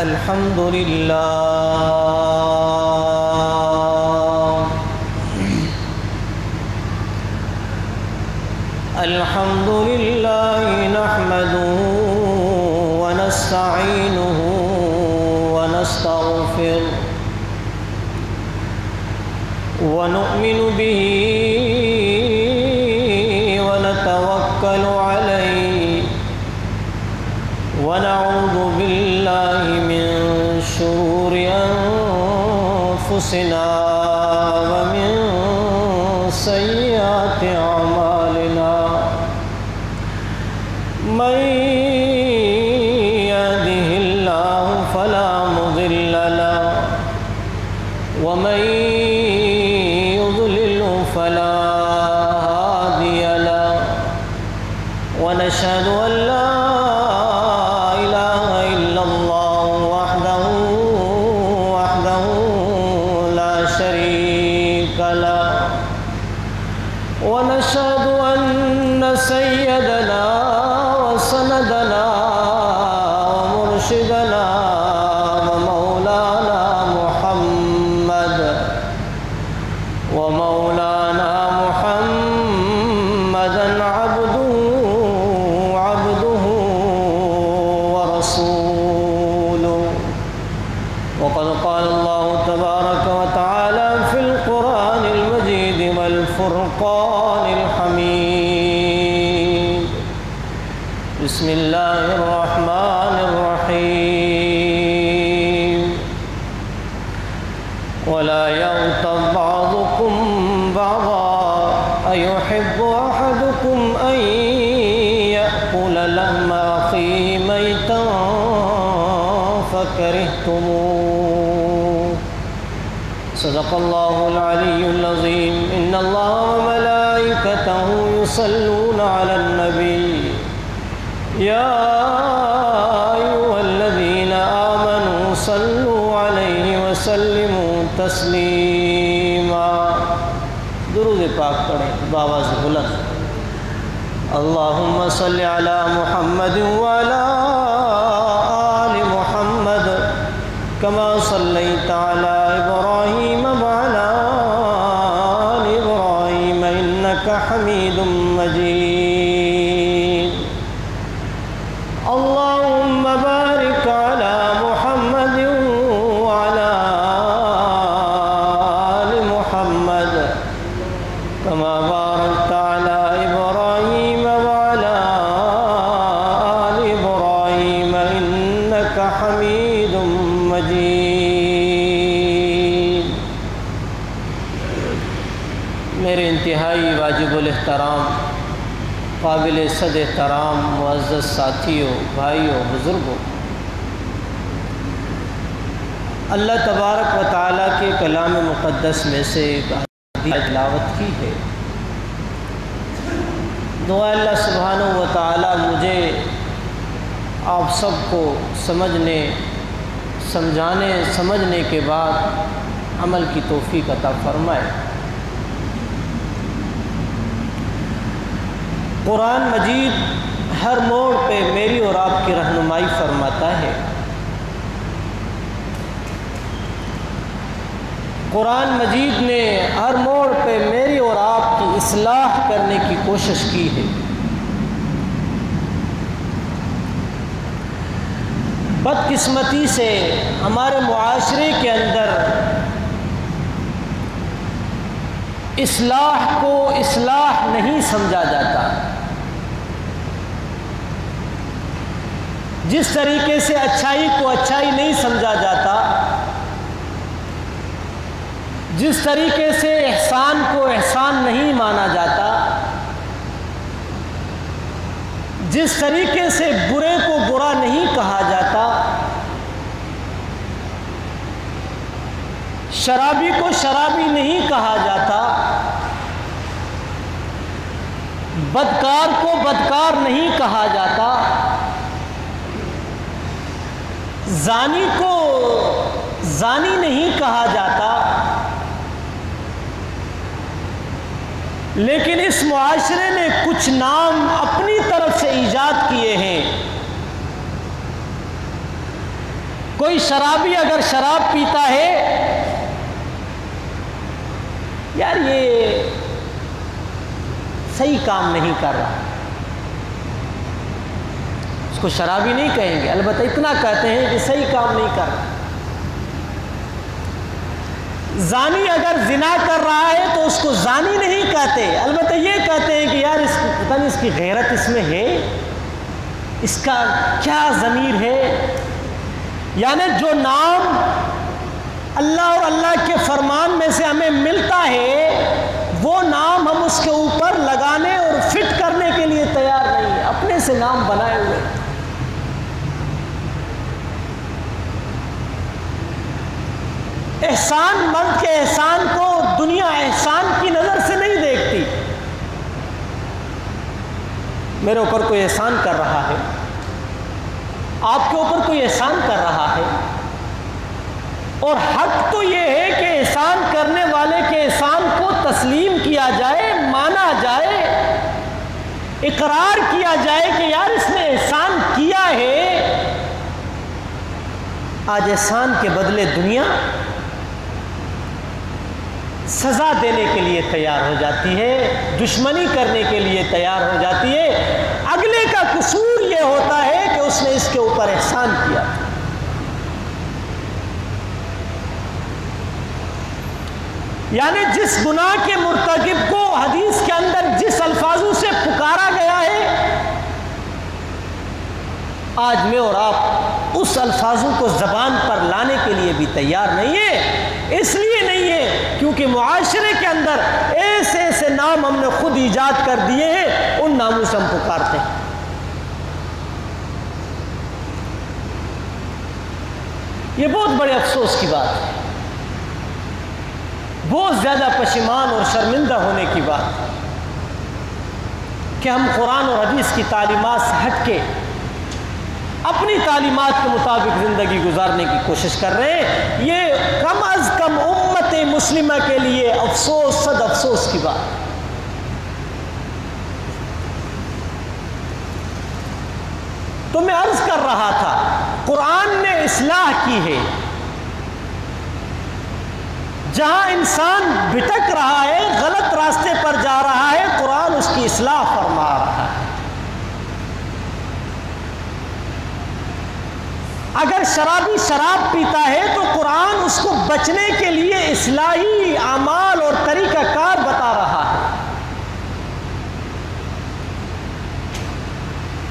الحمد لله الحمد لله نحمده ونستعينه ونستغفره ونؤمن به ونتوكل عليه ونعوذ بالله من شرور أنفسنا ومن سيئات أعمالنا من يهده الله فلا مضل له ومن يضلل فلا هادي له ونشهد أن لا ونشهد أن سيدنا وسندنا ومرشدنا ومولانا محمدا عبده ورسوله وقد قال الله تبارك وتعالى في القرآن المجيد والفرقان الحميد بسم الله الرحمن الرحيم ولا يغتب بعضكم بعضا أيحب أحدكم أن يأكل لحم أخيه ميتا فكرهتموه صدق الله العلي العظيم إن الله وملائكته يصلون على النبي يا أيها الذين آمنوا صلوا عليه وسلموا تسليما درود پاک پڑھیں بآواز بلند اللهم صل على محمد وعلى آل محمد كما صليت على إبراهيم وعلى آل إبراهيم إنك حميد مجيد اللهم بارك على محمد وعلى آل محمد كما باركت على إبراهيم وعلى آل إبراهيم إنك حميد مجيد میرے انتہائی واجب الاحترام قابل صد احترام معزز ساتھیوں بھائیوں بزرگوں، اللہ تبارک و تعالیٰ کے کلام مقدس میں سے ایک حدیث تلاوت کی ہے۔ دعا اللہ سبحانہ و تعالیٰ مجھے آپ سب کو سمجھنے کے بعد عمل کی توفیق عطا فرمائے۔ قرآن مجید ہر موڑ پہ میری اور آپ کی رہنمائی فرماتا ہے۔ قرآن مجید نے ہر موڑ پہ میری اور آپ کی اصلاح کرنے کی کوشش کی ہے۔ بدقسمتی سے ہمارے معاشرے کے اندر اصلاح کو اصلاح نہیں سمجھا جاتا۔ جس طریقے سے اچھائی کو اچھائی نہیں سمجھا جاتا، جس طریقے سے احسان کو احسان نہیں مانا جاتا، جس طریقے سے برے کو برا نہیں کہا جاتا، شرابی کو شرابی نہیں کہا جاتا، بدکار کو بدکار نہیں کہا جاتا، زانی کو زانی نہیں کہا جاتا، لیکن اس معاشرے نے کچھ نام اپنی طرف سے ایجاد کیے ہیں۔ کوئی شرابی اگر شراب پیتا ہے، یار یہ صحیح کام نہیں کر رہا، اس کو شرابی نہیں کہیں گے، البتہ اتنا کہتے ہیں کہ صحیح کام نہیں کر رہا۔ زانی اگر زنا کر رہا ہے تو اس کو زانی نہیں کہتے، البتہ یہ کہتے ہیں کہ یار اس کو پتہ نہیں اس کی غیرت اس میں ہے، اس کا کیا ضمیر ہے۔ یعنی جو نام اللہ اور اللہ کے فرمان میں سے ہمیں ملتا ہے وہ نام ہم اس کے اوپر لگانے اور فٹ کرنے کے لیے تیار نہیں ہیں، اپنے سے نام بنائے ہوئے۔ احسان مند کے احسان کو دنیا احسان کی نظر سے نہیں دیکھتی۔ میرے اوپر کوئی احسان کر رہا ہے، آپ کے اوپر کوئی احسان کر رہا ہے، اور حق تو یہ ہے کہ احسان کرنے والے کے احسان کو تسلیم کیا جائے، مانا جائے، اقرار کیا جائے کہ یار اس نے احسان کیا ہے۔ آج احسان کے بدلے دنیا سزا دینے کے لیے تیار ہو جاتی ہے، دشمنی کرنے کے لیے تیار ہو جاتی ہے۔ اگلے کا قصور یہ ہوتا ہے کہ اس نے اس کے اوپر احسان کیا۔ یعنی جس گناہ کے مرتکب کو حدیث کے اندر جس الفاظوں سے پکارا گیا ہے، آج میں اور آپ اس الفاظوں کو زبان پر لانے کے لیے بھی تیار نہیں ہے۔ اس لیے نہیں ہے کیونکہ معاشرے کے اندر ایسے ایسے نام ہم نے خود ایجاد کر دیے ہیں، ان ناموں سے ہم پکارتے ہیں۔ یہ بہت بڑے افسوس کی بات ہے، بہت زیادہ پشیمان اور شرمندہ ہونے کی بات ہے کہ ہم قرآن اور حدیث کی تعلیمات سے ہٹ کے اپنی تعلیمات کے مطابق زندگی گزارنے کی کوشش کر رہے ہیں۔ یہ کم از کم امت مسلمہ کے لیے افسوس، صد افسوس کی بات ہے۔ تو میں عرض کر رہا تھا، قرآن نے اصلاح کی ہے۔ جہاں انسان بھٹک رہا ہے، غلط راستے پر جا رہا ہے، قرآن اس کی اصلاح فرما رہا ہے۔ اگر شرابی شراب پیتا ہے تو قرآن اس کو بچنے کے لیے اصلاحی اعمال اور طریقہ کار بتا رہا ہے۔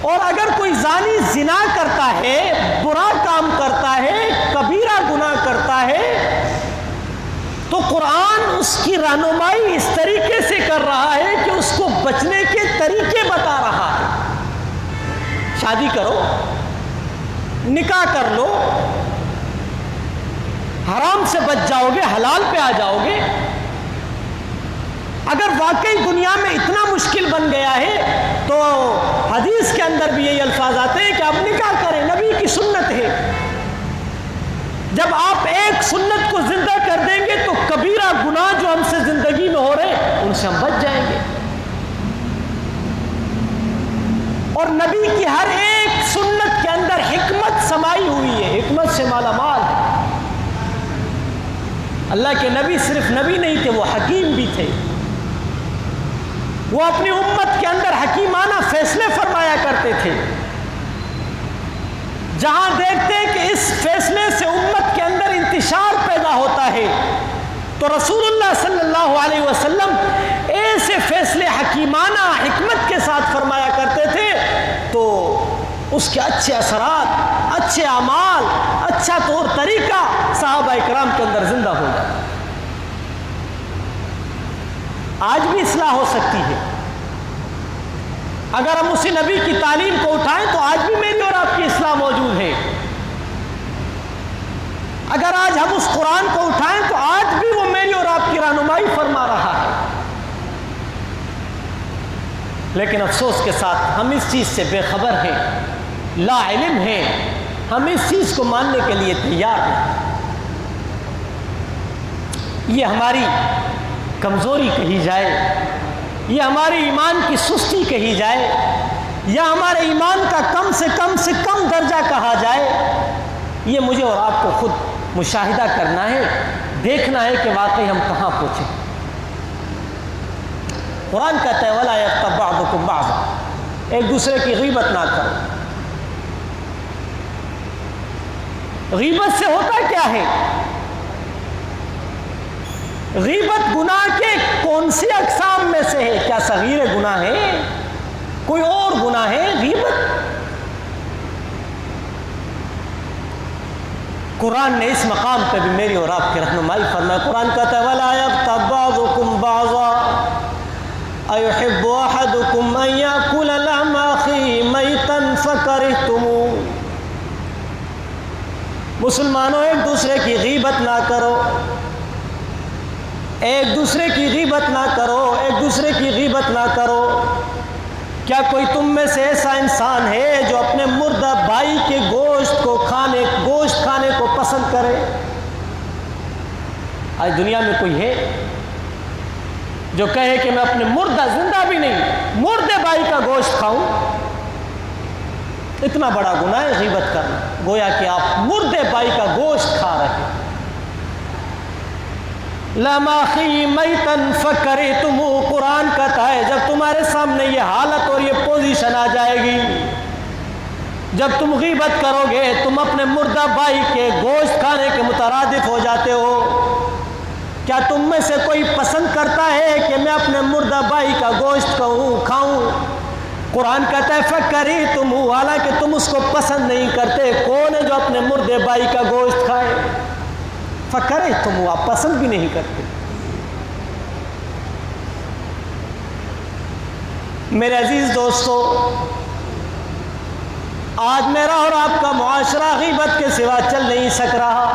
اور اگر کوئی زانی زنا کرتا ہے، برا کام کرتا ہے، کبیرہ گناہ کرتا ہے، تو قرآن اس کی رہنمائی اس طریقے سے کر رہا ہے کہ اس کو بچنے کے طریقے بتا رہا ہے۔ شادی کرو، نکاح کر لو، حرام سے بچ جاؤ گے، حلال پہ آ جاؤ گے۔ اگر واقعی دنیا میں اتنا مشکل بن گیا ہے تو حدیث کے اندر بھی یہی الفاظ آتے ہیں کہ آپ نکاح کریں، نبی کی سنت ہے۔ جب آپ ایک سنت کو زندہ کر دیں گے تو کبیرہ گناہ جو ہم سے زندگی میں ہو رہے ہیں ان سے ہم بچ جائیں گے۔ اور نبی کی ہر ایک سنت کے اندر حکمت سمائی ہوئی ہے، حکمت سے مالا مال ہے۔ اللہ کے نبی صرف نبی نہیں تھے، وہ حکیم بھی تھے۔ وہ اپنی امت کے اندر حکیمانہ فیصلے فرمایا کرتے تھے۔ جہاں دیکھتے ہیں کہ اس فیصلے سے امت کے اندر انتشار پیدا ہوتا ہے تو رسول اللہ صلی اللہ علیہ وسلم ایسے فیصلے حکیمانہ حکمت کے ساتھ فرمایا کرتے تھے تو اس کے اچھے اثرات، اچھے اعمال، اچھا طور طریقہ صحابہ اکرام کے اندر زندہ ہو جاتا۔ آج بھی اصلاح ہو سکتی ہے اگر ہم اسی نبی کی تعلیم کو اٹھائیں تو آج بھی میری اور آپ کی اصلاح موجود ہے۔ اگر آج ہم اس قرآن کو اٹھائیں تو آج بھی وہ میری اور آپ کی رہنمائی فرما رہا ہے۔ لیکن افسوس کے ساتھ ہم اس چیز سے بے خبر ہیں، لا علم ہیں، ہم اس چیز کو ماننے کے لیے تیار ہیں۔ یہ ہماری کمزوری کہی جائے، یہ ہمارے ایمان کی سستی کہی جائے، یا ہمارے ایمان کا کم سے کم درجہ کہا جائے، یہ مجھے اور آپ کو خود مشاہدہ کرنا ہے، دیکھنا ہے کہ واقعی ہم کہاں پہنچے۔ قرآن کہتا ہے وَلَا يَغْتَبْ بَعْضُكُمْ بَعْضًا، ایک دوسرے کی غیبت نہ کرو۔ غیبت سے ہوتا کیا ہے؟ غیبت گناہ کے کون سی اقسام میں سے ہے؟ کیا صغیر گناہ ہے؟ کوئی اور گناہ ہے غیبت؟ قرآن نے اس مقام پہ بھی میری اور آپ کی رہنمائی فرمائی۔ قرآن کہتا ہے وَلَا يَغْتَبْ بَعْضُكُمْ بَعْضًا أَيُحِبُّ أَحَدُكُمْ أَن يَأْكُلَ لَحْمَ أَخِيهِ مَيْتًا فَكَرِهْتُمُوهُ۔ مسلمانوں ایک دوسرے کی غیبت نہ کرو، ایک دوسرے کی غیبت نہ کرو، ایک دوسرے کی غیبت نہ کرو۔ کیا کوئی تم میں سے ایسا انسان ہے جو اپنے مردہ بھائی کے گوشت کھانے کو پسند کرے؟ آج دنیا میں کوئی ہے جو کہے کہ میں اپنے مردہ، زندہ بھی نہیں، مردے بھائی کا گوشت کھاؤں؟ اتنا بڑا گناہ ہے غیبت کرنا، گویا کہ آپ مردے بھائی کا گوشت کھا رہے ہیں۔ لَمَا أَخِي مَيْتًا فَكَرِهْتُمُوهُ، قرآن کہتا ہے جب تمہارے سامنے یہ حالت اور یہ پوزیشن آ جائے گی، جب تم غیبت کرو گے، تم اپنے مردہ بھائی کے گوشت کھانے کے مترادف ہو جاتے ہو۔ کیا تم میں سے کوئی پسند کرتا ہے کہ میں اپنے مردہ بھائی کا گوشت کھاؤں؟ قرآن کہتا ہے فَكَرِهْتُمُوهُ، حالانکہ تم اس کو پسند نہیں کرتے۔ کون ہے جو اپنے مردے بھائی کا گوشت کھائے؟ فَكَرِهْتُمُوهُ، آپ پسند بھی نہیں کرتے۔ میرے عزیز دوستو، آج میرا اور آپ کا معاشرہ غیبت کے سوا چل نہیں سک رہا۔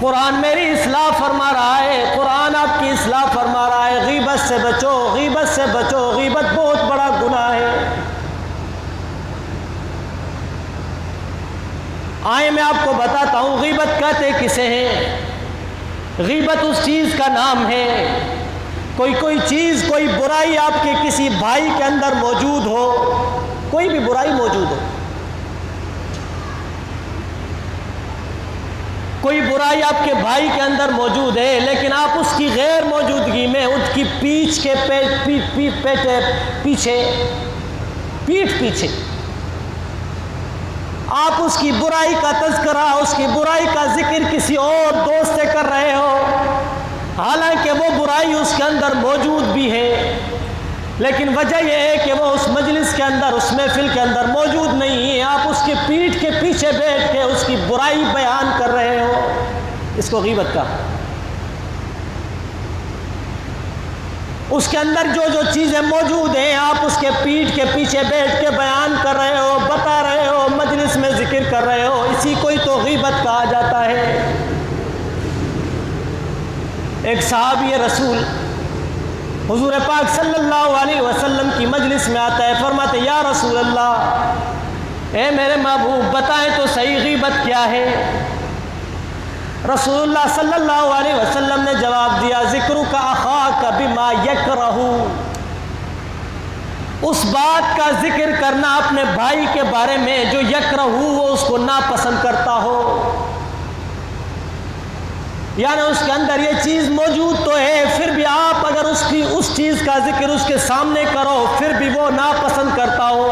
قرآن میری اصلاح فرما رہا ہے، قرآن آپ کی اصلاح فرما رہا ہے، غیبت سے بچو، غیبت سے بچو، غیبت بہت بڑا گناہ ہے۔ آئیں میں آپ کو بتاتا ہوں غیبت کہتے کسے ہیں۔ غیبت اس چیز کا نام ہے، کوئی چیز، کوئی برائی آپ کے کسی بھائی کے اندر موجود ہو، کوئی بھی برائی موجود ہو، کوئی برائی آپ کے بھائی کے اندر موجود ہے، لیکن آپ اس کی غیر موجودگی میں اس کی پیٹھ پیچھے آپ اس کی برائی کا تذکرہ، اس کی برائی کا ذکر کسی اور دوست سے کر رہے ہو، حالانکہ وہ برائی اس کے اندر موجود بھی ہے، لیکن وجہ یہ ہے کہ وہ اس مجلس کے اندر، اس محفل کے اندر موجود نہیں ہے۔ آپ اس کی پیٹھ کے پیچھے بیٹھ کے اس کی برائی بیان کر رہے ہو، اس کو غیبت کہا۔ اس کے اندر جو چیزیں موجود ہیں آپ اس کے پیٹھ کے پیچھے بیٹھ کے بیان کر رہے ہو، بتا رہے ہو، مجلس میں ذکر کر رہے ہو، اسی کو ہی تو غیبت کہا جاتا ہے۔ ایک صحابی رسول حضور پاک صلی اللہ علیہ وسلم کی مجلس میں آتا ہے، فرماتے یا رسول اللہ، اے میرے محبوب بتائیں تو صحیح غیبت کیا ہے؟ رسول اللہ صلی اللہ علیہ وسلم نے جواب دیا ذکرک اخاک بما یکرہ، اس بات کا ذکر کرنا اپنے بھائی کے بارے میں جو یکرہ وہ اس کو ناپسند کرتا ہو، یعنی اس کے اندر یہ چیز موجود تو ہے، پھر بھی آپ اگر اس چیز کا ذکر اس کے سامنے کرو پھر بھی وہ ناپسند کرتا ہو۔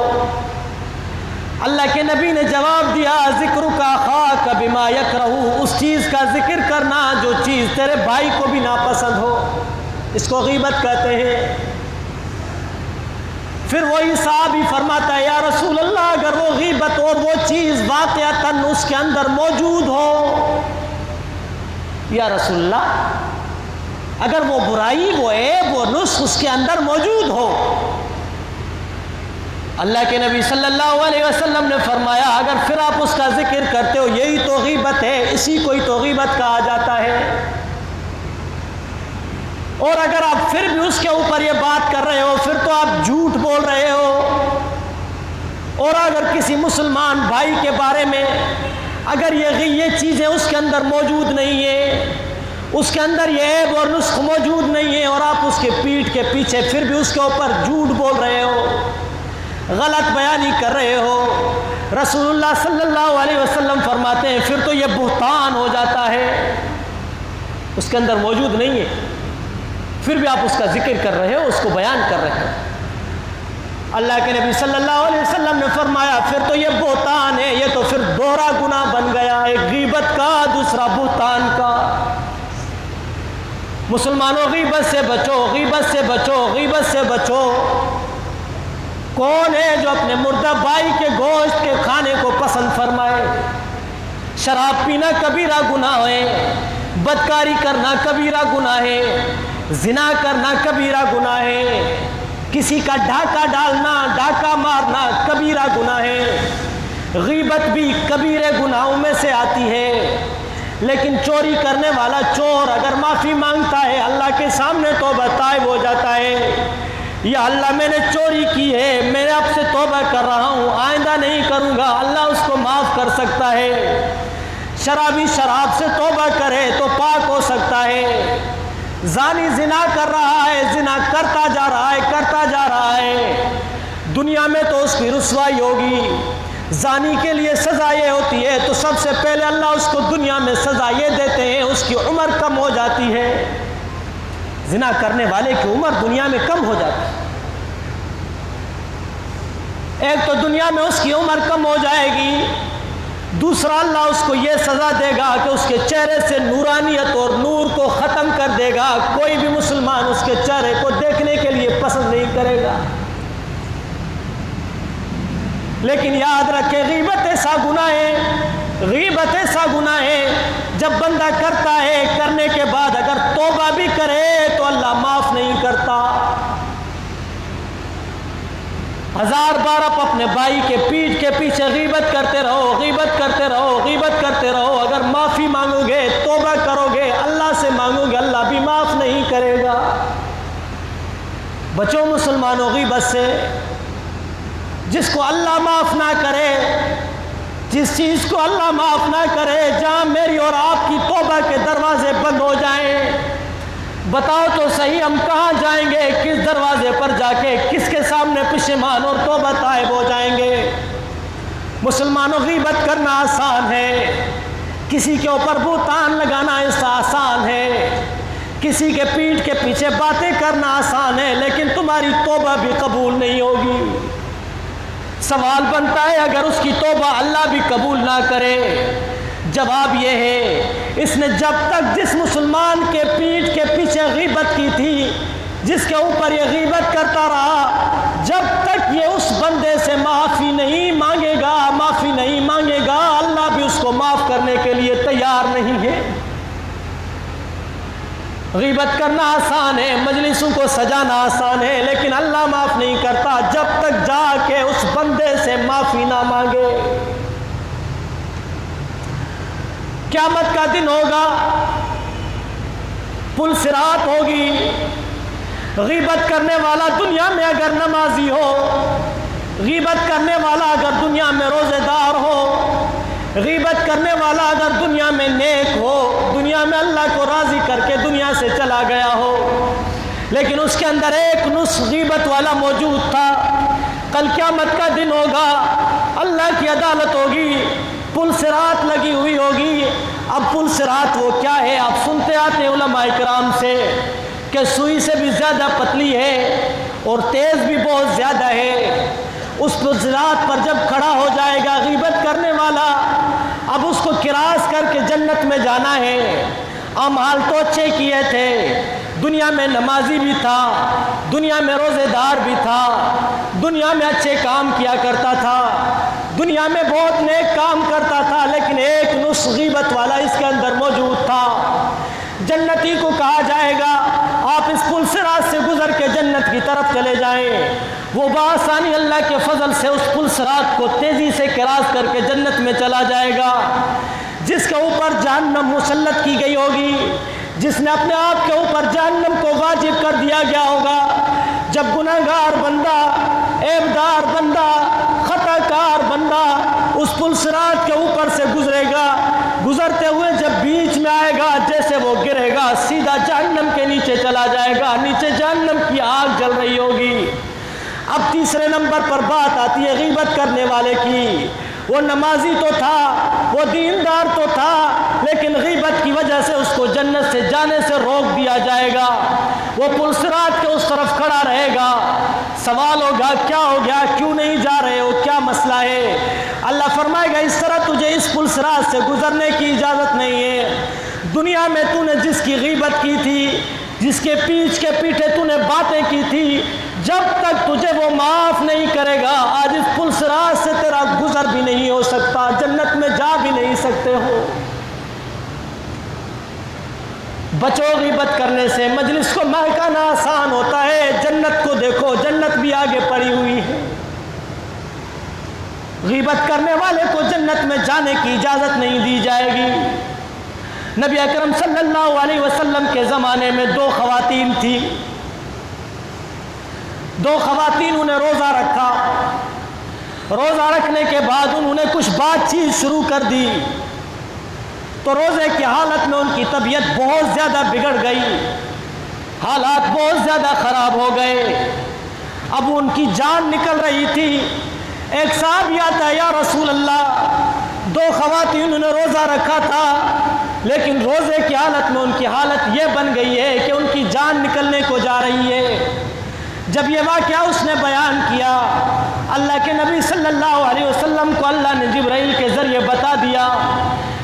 اللہ کے نبی نے جواب دیا ذکرک اخاک بما یکرہ، اس چیز کا ذکر کرنا جو چیز تیرے بھائی کو بھی ناپسند ہو، اس کو غیبت کہتے ہیں۔ پھر وہی صحابی فرماتا ہے یا رسول اللہ اگر وہ غیبت اور وہ چیز واقعتاً اس کے اندر موجود ہو، یا رسول اللہ اگر وہ برائی، وہ عیب، وہ نقص اس کے اندر موجود ہو، اللہ کے نبی صلی اللہ علیہ وسلم نے فرمایا اگر پھر آپ اس کا ذکر کرتے ہو یہی تو غیبت ہے، اسی کو ہی تو غیبت کہا جاتا ہے۔ اور اگر آپ پھر بھی اس کے اوپر یہ بات کر رہے ہو پھر تو آپ جھوٹ بول رہے ہو۔ اور اگر کسی مسلمان بھائی کے بارے میں اگر یہ چیزیں اس کے اندر موجود نہیں ہے، اس کے اندر یہ عیب اور نسخ موجود نہیں ہے، اور آپ اس کے پیٹھ کے پیچھے پھر بھی اس کے اوپر جھوٹ بول رہے ہو، غلط بیانی کر رہے ہو، رسول اللہ صلی اللہ علیہ وسلم فرماتے ہیں پھر تو یہ بہتان ہو جاتا ہے، اس کے اندر موجود نہیں ہے، پھر بھی آپ اس کا ذکر کر رہے ہو، اس کو بیان کر رہے ہو۔ اللہ کے نبی صلی اللہ علیہ وسلم نے فرمایا پھر تو یہ بہتان ہے، یہ تو پھر دوہرا گناہ بن گیا، ایک غیبت کا دوسرا بہتان کا۔ مسلمانوں غیبت سے بچو، غیبت سے بچو، غیبت سے بچو۔ کون ہے جو اپنے مردہ بھائی کے گوشت کے کھانے کو پسند فرمائے؟ شراب پینا کبیرہ گناہ ہے، بدکاری کرنا کبیرہ گناہ ہے، زنا کرنا کبیرہ گناہ ہے، کسی کا ڈھاکہ ڈالنا، ڈھاکہ مارنا کبیرہ گناہ ہے، غیبت بھی کبیرے گناہوں میں سے آتی ہے۔ لیکن چوری کرنے والا چور اگر معافی مانگتا ہے، اللہ کے سامنے توبہ طائب ہو جاتا ہے، یا اللہ میں نے چوری کی ہے، میں اب سے توبہ کر رہا ہوں، آئندہ نہیں کروں گا، اللہ اس کو معاف کر سکتا ہے۔ شرابی شراب سے توبہ کرے تو پاک ہو سکتا ہے۔ زانی زنا کر رہا ہے، زنا کرتا جا رہا ہے، کرتا جا رہا ہے، دنیا میں تو اس کی رسوائی ہوگی۔ زانی کے لیے سزا یہ ہوتی ہے تو سب سے پہلے اللہ اس کو دنیا میں سزا یہ دیتے ہیں، اس کی عمر کم ہو جاتی ہے۔ زنا کرنے والے کی عمر دنیا میں کم ہو جاتی ہے۔ ایک تو دنیا میں اس کی عمر کم ہو جائے گی، دوسرا اللہ اس کو یہ سزا دے گا کہ اس کے چہرے سے نورانیت اور نور کو ختم کر دے گا، کوئی بھی مسلمان اس کے چہرے کو دیکھنے کے لیے پسند نہیں کرے گا۔ لیکن یاد رکھے غیبت ایسا گناہ ہے، غیبت ایسا گناہ ہے جب بندہ کرتا ہے، کرنے کے بعد اگر توبہ بھی کرے تو اللہ معاف نہیں کرتا۔ ہزار بار آپ اپنے بھائی کے پیٹھ کے پیچھے غیبت کرتے رہو، غیبت کرتے رہو، غیبت کرتے رہو، اگر معافی مانگو گے، توبہ کرو گے، اللہ سے مانگو گے، اللہ بھی معاف نہیں کرے گا۔ بچو مسلمانوں غیبت سے۔ جس کو اللہ معاف نہ کرے، جس چیز کو اللہ معاف نہ کرے، جہاں میری اور آپ کی توبہ کے دروازے بند ہو جائیں، بتاؤ تو صحیح ہم کہاں جائیں گے؟ کس دروازے پر جا کے کس کے سامنے پشیمان اور توبہ طائب ہو جائیں گے؟ مسلمانوں غیبت کرنا آسان ہے، کسی کے اوپر بہتان لگانا ایسا آسان ہے، کسی کے پیٹھ کے پیچھے باتیں کرنا آسان ہے، لیکن تمہاری توبہ بھی قبول نہیں ہوگی۔ سوال بنتا ہے اگر اس کی توبہ اللہ بھی قبول نہ کرے، جواب یہ ہے اس نے جب تک جس مسلمان کے پیٹھ کے پیچھے غیبت کی تھی، جس کے اوپر یہ غیبت کرتا رہا، جب تک یہ اس بندے سے معافی نہیں مانگے گا، معافی نہیں مانگے گا، اللہ بھی اس کو معاف کرنے کے لیے تیار نہیں ہے۔ غیبت کرنا آسان ہے، مجلسوں کو سجانا آسان ہے، لیکن اللہ معاف نہیں کرتا جب تک جا کے اس بندے سے معافی نہ مانگے۔ قیامت کا دن ہوگا، پل صراط ہوگی، غیبت کرنے والا دنیا میں اگر نمازی ہو، غیبت کرنے والا اگر دنیا میں روزے دار ہو، غیبت کرنے والا اگر دنیا میں نیک ہو، دنیا میں اللہ کو راضی کر کے دنیا سے چلا گیا ہو، لیکن اس کے اندر ایک نص غیبت والا موجود تھا، کل قیامت کا دن ہوگا، اللہ کی عدالت ہوگی، پل صراط لگی ہوئی ہوگی۔ اب پل صراط وہ کیا ہے؟ آپ سنتے آتے ہیں علماء کرام سے کہ سوئی سے بھی زیادہ پتلی ہے اور تیز بھی بہت زیادہ ہے۔ اس پل صراط پر جب کھڑا ہو جائے گا غیبت کرنے والا، اب اس کو کراس کر کے جنت میں جانا ہے۔ اعمال تو اچھے کیے تھے، دنیا میں نمازی بھی تھا، دنیا میں روزے دار بھی تھا، دنیا میں اچھے کام کیا کرتا تھا، دنیا میں بہت نیک کام کرتا تھا، لیکن ایک نص غیبت والا اس کے اندر موجود تھا۔ جنتی کو کہا جائے گا آپ اس پل صراط سے گزر کے جنت کی طرف چلے جائیں، وہ بآسانی اللہ کے فضل سے اس پل صراط کو تیزی سے کراس کر کے جنت میں چلا جائے گا۔ جس کے اوپر جہنم مسلط کی گئی ہوگی، جس نے اپنے آپ کے اوپر جہنم کو واجب کر دیا گیا ہوگا، جب گناہگار بندہ، عیبدار بندہ، خطا کار بندہ اس پل صراط کے اوپر سے گزرے گا، گزرتے ہوئے جب بیچ میں آئے گا، جیسے وہ گرے گا سیدھا جہنم کے نیچے چلا جائے گا، نیچے جہنم کی آگ جل رہی ہوگی۔ اب تیسرے نمبر پر بات آتی ہے غیبت کرنے والے کی۔ وہ نمازی تو تھا، وہ دیندار تو تھا، لیکن غیبت کی وجہ سے اس کو جنت سے جانے سے روک دیا جائے گا۔ وہ پل صراط کے اس طرف کھڑا رہے گا، سوال ہوگا کیا ہو گیا، کیوں نہیں جا رہے ہو، کیا مسئلہ ہے؟ اللہ فرمائے گا اس طرح تجھے اس پل صراط سے گزرنے کی اجازت نہیں ہے۔ دنیا میں تو نے جس کی غیبت کی تھی، جس کے پیچھے تو نے باتیں کی تھی، جب تک تجھے وہ معاف نہیں کرے گا، آج اس پل صراط سے تیرا گزر بھی نہیں ہو سکتا، جنت میں جا بھی نہیں سکتے ہو۔ بچو غیبت کرنے سے، مجلس کو مہکانا آسان ہوتا ہے، جنت کو دیکھو، جنت بھی آگے پڑی ہوئی ہے۔ غیبت کرنے والے کو جنت میں جانے کی اجازت نہیں دی جائے گی۔ نبی اکرم صلی اللہ علیہ وسلم کے زمانے میں دو خواتین تھیں، دو خواتین نے روزہ رکھا، روزہ رکھنے کے بعد انہوں نے کچھ بات چیت شروع کر دی، تو روزے کی حالت میں ان کی طبیعت بہت زیادہ بگڑ گئی، حالات بہت زیادہ خراب ہو گئے، اب ان کی جان نکل رہی تھی۔ ایک صحابی آتا ہے، یا رسول اللہ، دو خواتین نے روزہ رکھا تھا، لیکن روزے کی حالت میں ان کی حالت یہ بن گئی ہے کہ ان کی جان نکلنے کو جا رہی ہے۔ جب یہ واقعہ اس نے بیان کیا، اللہ کے نبی صلی اللہ علیہ وسلم کو اللہ نے جبرائیل کے ذریعے بتا دیا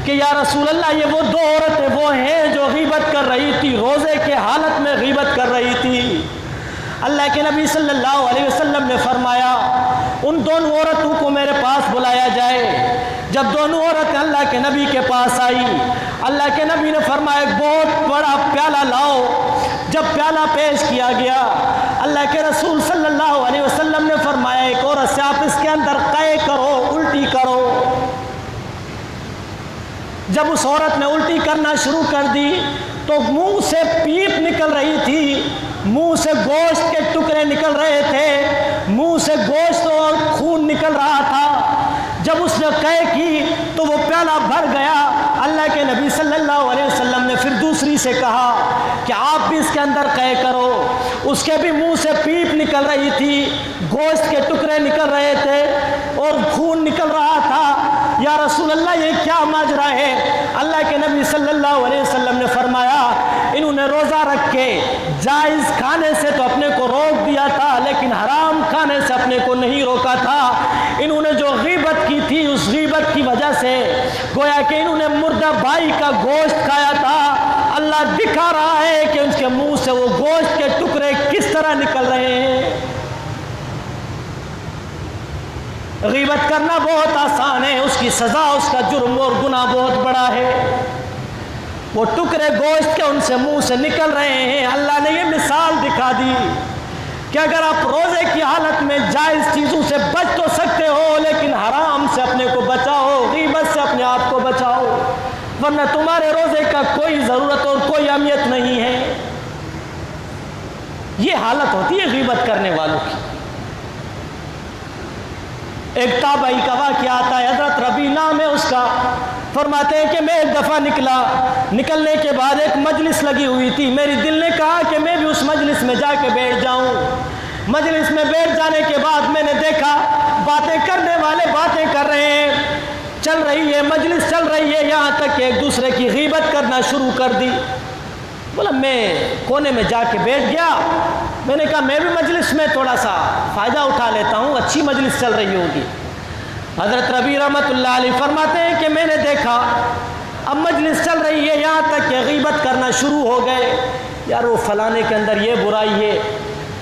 کہ یا رسول اللہ، یہ وہ دو عورتیں وہ ہیں جو غیبت کر رہی تھی، روزے کے حالت میں غیبت کر رہی تھی۔ اللہ کے نبی صلی اللہ علیہ وسلم نے فرمایا ان دونوں عورتوں کو میرے پاس بلایا جائے۔ جب دونوں عورتیں اللہ کے نبی کے پاس آئی، اللہ کے نبی نے فرمایا ایک بہت بڑا پیالہ لاؤ۔ جب پیالہ پیش کیا گیا، اللہ کے رسول صلی اللہ علیہ وسلم نے فرمایا ایک عورت سے آپ اس کے اندر قے کرو، الٹی کرو۔ جب اس عورت نے الٹی کرنا شروع کر دی تو منہ سے پیپ نکل رہی تھی، منہ سے گوشت کے ٹکڑے نکل رہے تھے، منہ سے گوشت اور خون نکل رہا تھا۔ جب اس نے قے کی تو وہ پیالہ بھر گیا۔ اللہ کے نبی صلی اللہ علیہ وسلم نے پھر دوسری سے کہا کہ آپ بھی اس کے اندر قے کرو۔ اس کے بھی منہ سے پیپ نکل رہی تھی، گوشت کے ٹکڑے نکل رہے تھے اور خون نکل رہا تھا۔ یا رسول اللہ، یہ کیا ماجرا ہے؟ اللہ کے نبی صلی اللہ علیہ وسلم نے فرمایا انہوں نے روزہ رکھ کے جائز کھانے سے تو اپنے کو روک دیا تھا، لیکن حرام کھانے سے اپنے کو نہیں روکا تھا۔ انہوں نے جو غیبت کی تھی، اس غیبت کی وجہ سے گویا کہ انہوں نے مردہ بھائی کا گوشت کھایا تھا۔ اللہ دکھا رہا ہے کہ ان کے منہ سے وہ گوشت کے ٹکڑے کس طرح نکل رہے ہیں۔ غیبت کرنا بہت آسان ہے، اس کی سزا، اس کا جرم اور گناہ بہت بڑا ہے۔ وہ ٹکڑے گوشت کے ان سے منہ سے نکل رہے ہیں۔ اللہ نے یہ مثال دکھا دی کہ اگر آپ روزے کی حالت میں جائز چیزوں سے بچ تو سکتے ہو، لیکن حرام سے اپنے کو بچاؤ، غیبت سے اپنے آپ کو بچاؤ، ورنہ تمہارے روزے کا کوئی ضرورت اور کوئی اہمیت نہیں ہے۔ یہ حالت ہوتی ہے غیبت کرنے والوں کی۔ ایک تابعی کا واقعہ آتا ہے، حضرت ربیع نام ہے اس کا، فرماتے ہیں کہ میں ایک دفعہ نکلنے کے بعد ایک مجلس لگی ہوئی تھی، میری دل نے کہا کہ میں بھی اس مجلس میں جا کے بیٹھ جاؤں۔ مجلس میں بیٹھ جانے کے بعد میں نے دیکھا باتیں کرنے والے باتیں کر رہے ہیں، چل رہی ہے مجلس، چل رہی ہے، یہاں تک کہ ایک دوسرے کی غیبت کرنا شروع کر دی۔ بولا میں کونے میں جا کے بیٹھ گیا، میں نے کہا میں بھی مجلس میں تھوڑا سا فائدہ اٹھا لیتا ہوں، اچھی مجلس چل رہی ہوگی۔ حضرت ربیع رحمۃ اللہ علیہ فرماتے ہیں کہ میں نے دیکھا اب مجلس چل رہی ہے، یہاں تک کہ غیبت کرنا شروع ہو گئے، یار وہ فلانے کے اندر یہ برائی ہے،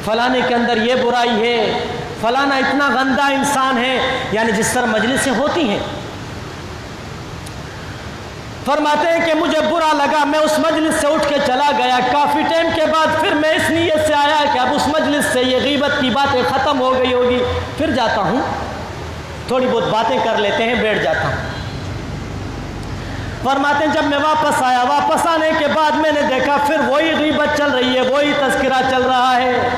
فلانے کے اندر یہ برائی ہے، فلانا اتنا گندا انسان ہے، یعنی جس طرح مجلسیں ہوتی ہیں۔ فرماتے ہیں کہ مجھے برا لگا، میں اس مجلس سے اٹھ کے چلا گیا۔ کافی ٹائم کے بعد پھر میں اس نیت سے آیا کہ اب اس مجلس سے یہ غیبت کی باتیں ختم ہو گئی ہوگی، پھر جاتا ہوں، تھوڑی بہت باتیں کر لیتے ہیں، بیٹھ جاتا ہوں۔ فرماتے ہیں جب میں واپس آیا، واپس آنے کے بعد میں نے دیکھا پھر وہی غیبت چل رہی ہے، وہی تذکرہ چل رہا ہے،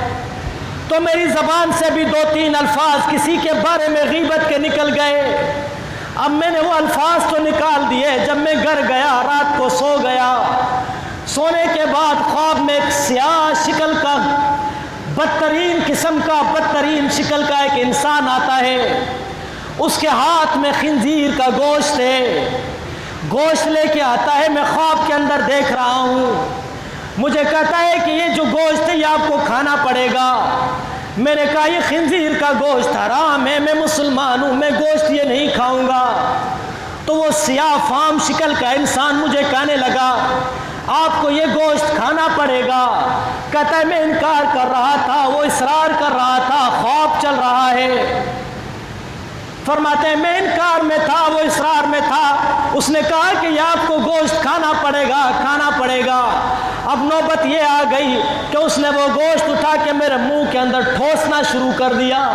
تو میری زبان سے بھی 2-3 الفاظ کسی کے بارے میں غیبت کے نکل گئے۔ اب میں نے وہ الفاظ تو نکال دیے، جب میں گھر گیا، رات کو سو گیا، سونے کے بعد خواب میں ایک سیاہ شکل کا، بدترین قسم کا، بدترین شکل کا ایک انسان آتا ہے، اس کے ہاتھ میں خنزیر کا گوشت ہے، گوشت لے کے آتا ہے، میں خواب کے اندر دیکھ رہا ہوں، مجھے کہتا ہے کہ یہ جو گوشت ہے یہ آپ کو کھانا پڑے گا۔ میں نے کہا یہ خنزیر کا گوشت حرام ہے، میں مسلمان ہوں، میں گوشت یہ نہیں کھاؤں گا۔ تو وہ سیاہ فام شکل کا انسان مجھے کہنے لگا آپ کو یہ گوشت کھانا پڑے گا۔ کہتا ہے میں انکار کر رہا تھا، وہ اصرار کر رہا تھا، خواب چل رہا ہے۔ فرماتے ہیں میں انکار میں تھا، وہ اصرار میں تھا، اس نے کہا کہ یہ آپ کو گوشت کھانا پڑے گا، کھانا پڑے گا۔ اب نوبت یہ آ گئی کہ اس نے وہ گوشت اٹھا کے میرے منہ کے اندر ٹھوسنا شروع کر دیا۔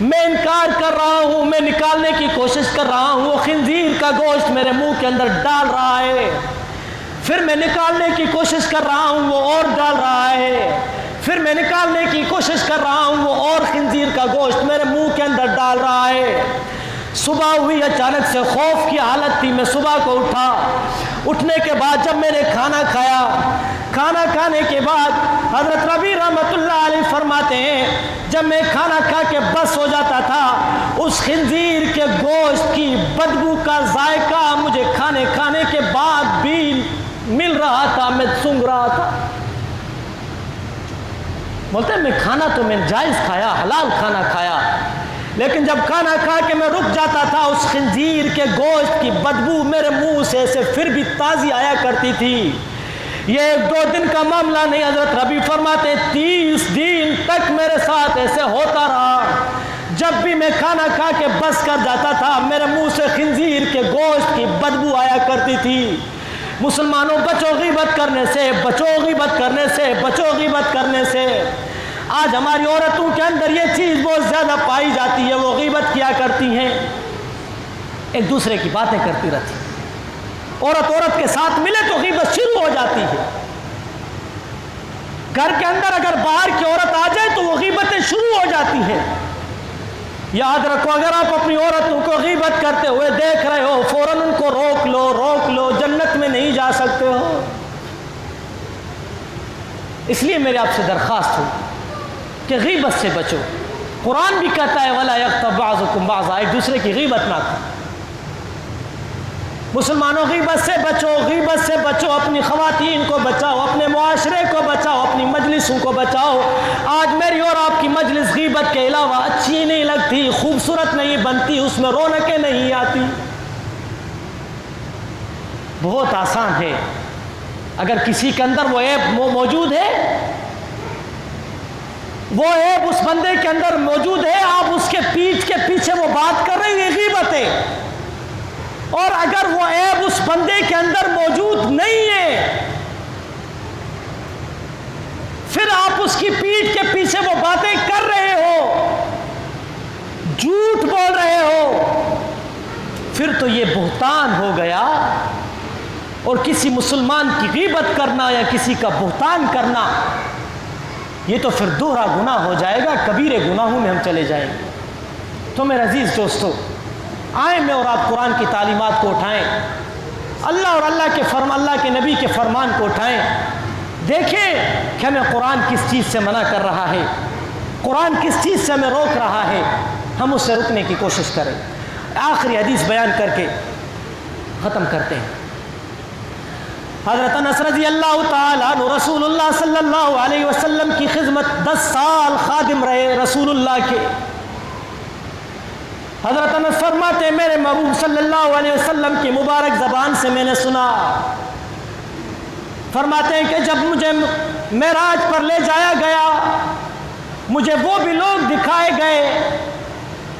میں انکار کر رہا ہوں، میں نکالنے کی کوشش کر رہا ہوں، وہ خنزیر کا گوشت میرے منہ کے اندر ڈال رہا ہے۔ پھر میں نکالنے کی کوشش کر رہا ہوں، وہ اور ڈال رہا ہے۔ پھر میں نکالنے کی کوشش کر رہا ہوں، وہ اور خنزیر کا گوشت میرے منہ کے اندر ڈال رہا ہے۔ صبح ہوئی، اچانک سے خوف کی حالت تھی، میں صبح کو اٹھا۔ اٹھنے کے بعد جب میں نے کھانا کھایا، کھانا کھانے کے بعد حضرت ربیع رحمۃ اللہ علیہ فرماتے ہیں جب میں کھانا کھا کے بس ہو جاتا تھا، اس خنزیر کے گوشت کی بدبو کا ذائقہ مجھے کھانے کے بعد بھی مل رہا تھا، میں سونگھ رہا تھا۔ بولتے ہیں میں کھانا تو میں جائز کھایا، حلال کھانا کھایا، لیکن جب کھانا کھا کے میں رک جاتا تھا، اس خنزیر کے گوشت کی بدبو میرے منہ سے پھر بھی تازی آیا کرتی تھی۔ یہ 1-2 دن کا معاملہ نہیں، حضرت ربیع فرماتے 30 دن تک میرے ساتھ ایسے ہوتا رہا۔ جب بھی میں کھانا کھا کے بس کر جاتا تھا، میرے منہ سے خنزیر کے گوشت کی بدبو آیا کرتی تھی۔ مسلمانوں بچو غیبت کرنے سے، بچو غیبت کرنے سے، بچو غیبت کرنے سے۔ آج ہماری عورتوں کے اندر یہ چیز بہت زیادہ پائی جاتی ہے، وہ غیبت کیا کرتی ہیں، ایک دوسرے کی باتیں کرتی رہتی۔ عورت کے ساتھ ملے تو غیبت شروع ہو جاتی ہے۔ گھر کے اندر اگر باہر کی عورت آ جائے تو وہ غیبتیں شروع ہو جاتی ہیں۔ یاد رکھو اگر آپ اپنی عورتوں کو غیبت کرتے ہوئے دیکھ رہے ہو، فوراً ان کو روک لو، جنت میں نہیں جا سکتے ہو۔ اس لیے میرے آپ سے درخواست ہو کہ غیبت سے بچو۔ قرآن بھی کہتا ہے وَلَا يَغْتَبْ بَعْضُكُمْ بَعْضًا، ایک دوسرے کی غیبت نہ کرو۔ مسلمانوں غیبت سے بچو، غیبت سے بچو، اپنی خواتین کو بچاؤ، اپنے معاشرے کو بچاؤ، اپنی مجلسوں کو بچاؤ۔ آج میری اور آپ کی مجلس غیبت کے علاوہ اچھی نہیں لگتی، خوبصورت نہیں بنتی، اس میں رونقیں نہیں آتی۔ بہت آسان ہے، اگر کسی کے اندر وہ عیب موجود ہے، وہ عیب اس بندے کے اندر موجود ہے، آپ اس کے پیٹھ کے پیچھے وہ بات کر رہے ہیں، یہ غیبت ہے۔ اور اگر وہ عیب اس بندے کے اندر موجود نہیں ہے، پھر آپ اس کی پیٹھ کے پیچھے وہ باتیں کر رہے ہو، جھوٹ بول رہے ہو، پھر تو یہ بہتان ہو گیا۔ اور کسی مسلمان کی غیبت کرنا یا کسی کا بہتان کرنا، یہ تو پھر دوہرا گناہ ہو جائے گا، کبیرے گناہوں میں ہم چلے جائیں گے۔ تو میرے عزیز دوستو، آئیں میں اور آپ قرآن کی تعلیمات کو اٹھائیں، اللہ اور اللہ کے نبی کے فرمان کو اٹھائیں، دیکھیں کہ ہمیں قرآن کس چیز سے منع کر رہا ہے، قرآن کس چیز سے ہمیں روک رہا ہے، ہم اس سے رکنے کی کوشش کریں۔ آخری حدیث بیان کر کے ختم کرتے ہیں۔ حضرت انس رضی اللہ تعالیٰ عنہ رسول اللہ صلی اللہ علیہ وسلم کی خدمت 10 سال خادم رہے رسول اللہ کے۔ حضرت انس فرماتے ہیں میرے محبوب صلی اللہ علیہ وسلم کی مبارک زبان سے میں نے سنا، فرماتے ہیں کہ جب مجھے معراج پر لے جایا گیا، مجھے وہ بھی لوگ دکھائے گئے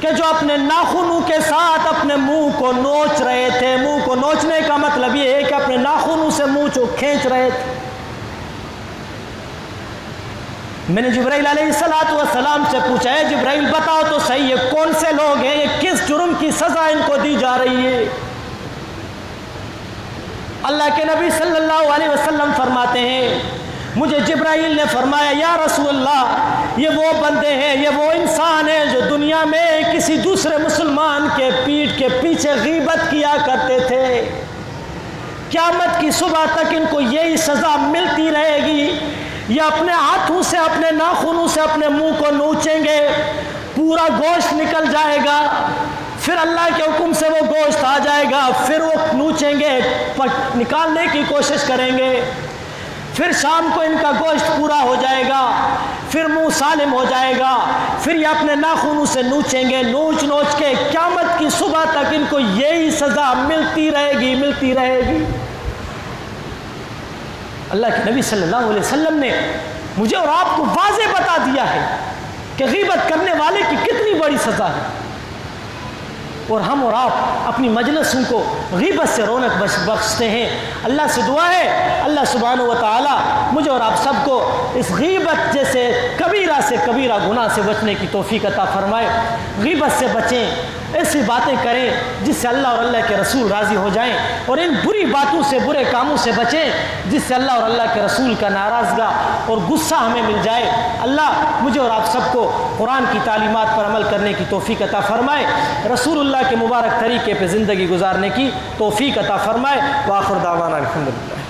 کہ جو اپنے ناخنوں کے ساتھ اپنے منہ کو نوچ رہے تھے۔ منہ کو نوچنے کا مطلب یہ ہے کہ اپنے ناخنوں سے منہ کو کھینچ رہے تھے۔ میں نے جبرائیل علیہ السلام سے پوچھا ہے جبرائیل بتاؤ تو صحیح ہے کون سے لوگ ہیں، یہ کس جرم کی سزا ان کو دی جا رہی ہے؟ اللہ کے نبی صلی اللہ علیہ وسلم فرماتے ہیں مجھے جبرائیل نے فرمایا یا رسول اللہ، یہ وہ بندے ہیں، یہ وہ انسان ہیں جو دنیا میں کسی دوسرے مسلمان کے پیٹھ کے پیچھے غیبت کیا کرتے تھے، قیامت کی صبح تک ان کو یہی سزا ملتی رہے گی، یہ اپنے ہاتھوں سے اپنے ناخنوں سے اپنے منہ کو نوچیں گے، پورا گوشت نکل جائے گا، پھر اللہ کے حکم سے وہ گوشت آ جائے گا، پھر وہ نوچیں گے، نکالنے کی کوشش کریں گے، پھر شام کو ان کا گوشت پورا ہو جائے گا، پھر منہ سالم ہو جائے گا، پھر یہ اپنے ناخنوں سے نوچیں گے، نوچ نوچ کے قیامت کی صبح تک ان کو یہی سزا ملتی رہے گی، ملتی رہے گی۔ اللہ کے نبی صلی اللہ علیہ وسلم نے مجھے اور آپ کو واضح بتا دیا ہے کہ غیبت کرنے والے کی کتنی بڑی سزا ہے، اور ہم اور آپ اپنی مجلسوں کو غیبت سے رونق بخشتے ہیں۔ اللہ سے دعا ہے اللہ سبحانہ و تعالی مجھے اور آپ سب کو اس غیبت جیسے کبیرہ سے کبیرہ گناہ سے بچنے کی توفیق عطا فرمائے۔ غیبت سے بچیں، ایسی باتیں کریں جس سے اللہ اور اللہ کے رسول راضی ہو جائیں، اور ان بری باتوں سے، برے کاموں سے بچیں جس سے اللہ اور اللہ کے رسول کا ناراضگی اور غصہ ہمیں مل جائے۔ اللہ مجھے اور آپ سب کو قرآن کی تعلیمات پر عمل کرنے کی توفیق عطا فرمائے، رسول اللہ کے مبارک طریقے پہ زندگی گزارنے کی توفیق عطا فرمائے۔ وآخر دعوانا الحمدللہ۔